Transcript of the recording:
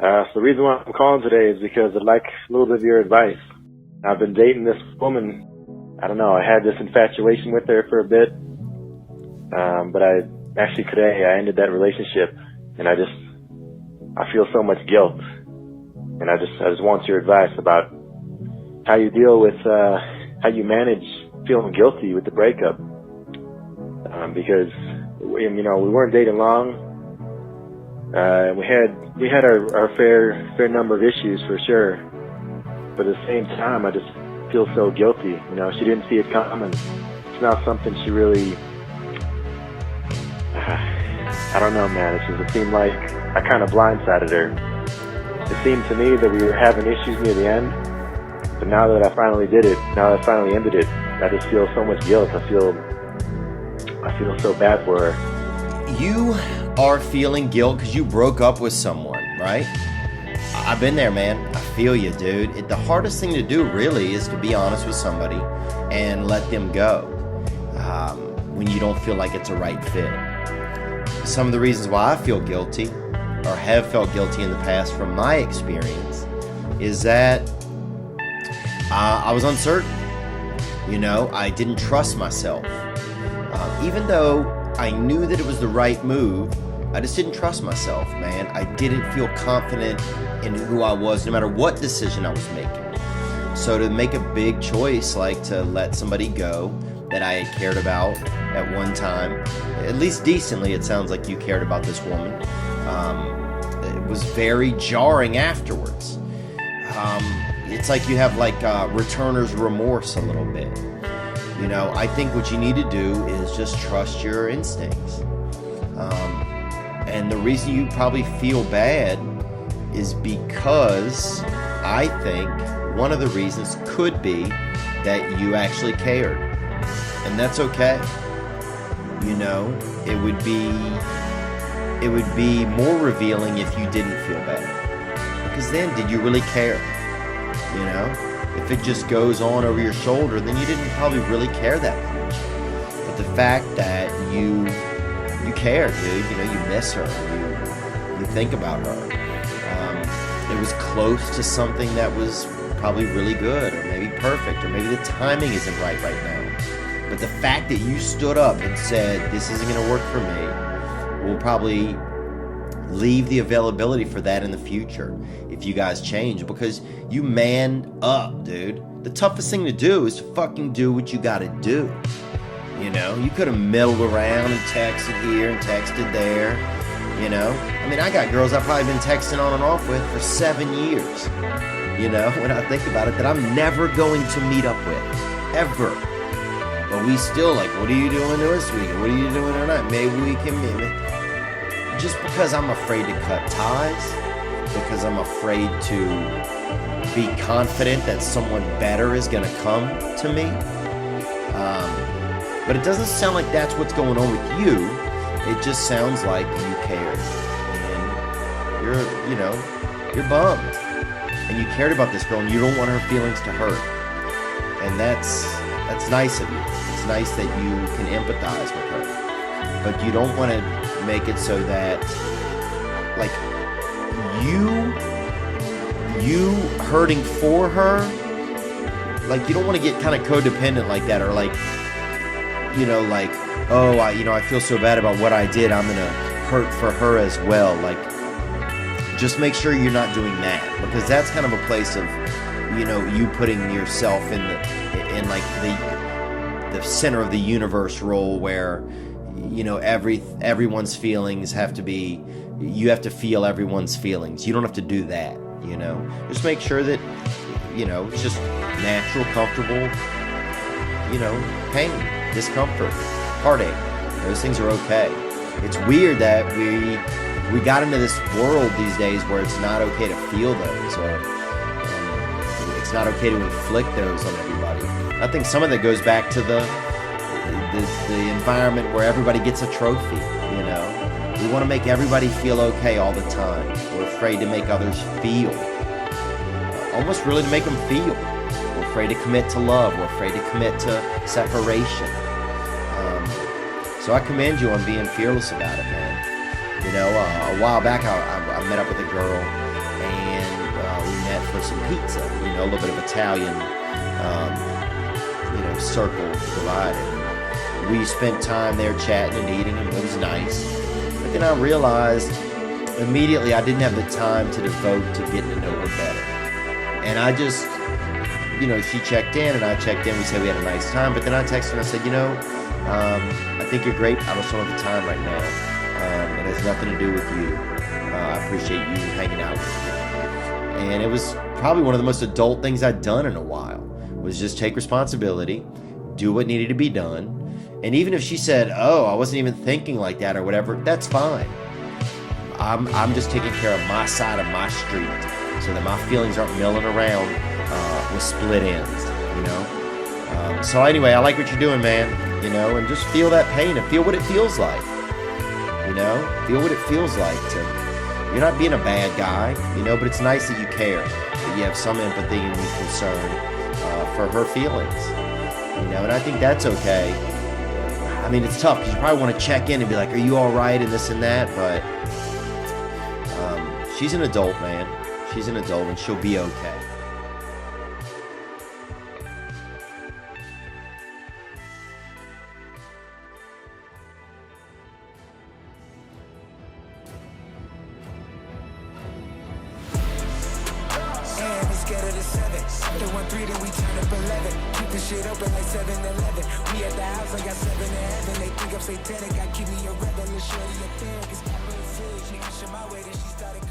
So the reason why I'm calling today is because I'd like a little bit of your advice. I've been dating this woman. I don't know, I had this infatuation with her for a bit. But today I ended that relationship, and I feel so much guilt. And I just want your advice about how you deal with, how you manage feeling guilty with the breakup. Because, we weren't dating long. We had our fair number of issues for sure, but at the same time, I just feel so guilty. She didn't see it coming. It's not something she really. I don't know, man. It seemed like I kind of blindsided her. It seemed to me that we were having issues near the end, but now that I finally did it, now that I finally ended it, I just feel so much guilt. I feel so bad for her. You are feeling guilt because you broke up with someone, right? I've been there, man. I feel you, dude. The hardest thing to do really is to be honest with somebody and let them go when you don't feel like it's a right fit. Some of the reasons why I feel guilty or have felt guilty in the past from my experience is that I was uncertain. I didn't trust myself. Even though I knew that it was the right move, I just didn't trust myself, man. I didn't feel confident in who I was, no matter what decision I was making. So to make a big choice, like to let somebody go that I had cared about at one time, at least decently, it sounds like you cared about this woman. It was very jarring afterwards. It's like you have returner's remorse a little bit. I think what you need to do is just trust your instincts. And the reason you probably feel bad is because I think one of the reasons could be that you actually cared. And that's okay. It would be more revealing if you didn't feel bad. Because then, did you really care? If it just goes on over your shoulder, then you didn't probably really care that much. But the fact that you care, dude, you miss her, you think about her. It was close to something that was probably really good, or maybe perfect, or maybe the timing isn't right now. But the fact that you stood up and said, this isn't going to work for me, will probably leave the availability for that in the future if you guys change, because you man up, dude. The toughest thing to do is to fucking do what you gotta do. You could have meddled around and texted here and texted there. I got girls I've probably been texting on and off with for 7 years. When I think about it, that I'm never going to meet up with, ever. But we still what are you doing this week? What are you doing tonight? Maybe we can meet. Just because I'm afraid to cut ties, because I'm afraid to be confident that someone better is going to come to me. But it doesn't sound like that's what's going on with you. It just sounds like you cared. And you're bummed. And you cared about this girl and you don't want her feelings to hurt. And that's nice of you. It's nice that you can empathize with her. But you don't want to make it so that you hurting for her, you don't want to get kind of codependent like that, or I feel so bad about what I did, I'm gonna hurt for her as well. Just make sure you're not doing that, because that's kind of a place of you putting yourself in the center of the universe role, where everyone's feelings have to be, you have to feel everyone's feelings. You don't have to do that, Just make sure that, it's just natural, comfortable, pain, discomfort, heartache. Those things are okay. It's weird that we got into this world these days where it's not okay to feel those, or it's not okay to inflict those on everybody. I think some of that goes back to the environment where everybody gets a trophy, We want to make everybody feel okay all the time. We're afraid to make others feel. Almost really to make them feel. We're afraid to commit to love. We're afraid to commit to separation. So I commend you on being fearless about it, man. A while back I met up with a girl, met for some pizza, a little bit of Italian, circle divided. We spent time there chatting and eating, and it was nice. But then I realized immediately I didn't have the time to devote to getting to know her better. And I just, she checked in and I checked in. We said we had a nice time. But then I texted her and I said, I think you're great. I just don't have the time right now. It has nothing to do with you. I appreciate you hanging out with me. And it was probably one of the most adult things I'd done in a while, was just take responsibility, do what needed to be done. And even if she said, oh, I wasn't even thinking like that or whatever, that's fine. I'm just taking care of my side of my street so that my feelings aren't milling around with split ends, So anyway, I like what you're doing, man, and just feel that pain and feel what it feels like, feel what it feels like to, you're not being a bad guy, but it's nice that you care, that you have some empathy and concern for her feelings, and I think that's okay. I mean, it's tough because you probably want to check in and be like, are you all right, and this and that, but she's an adult, man. She's an adult, and she'll be okay. Scared of the 7. After 1-3, then we turn up 11. Keep the shit open like 7-Eleven. We at the house, I got 7 in heaven. They think I'm satanic. I keep me a rebel and show you a therapist. She my way, then she started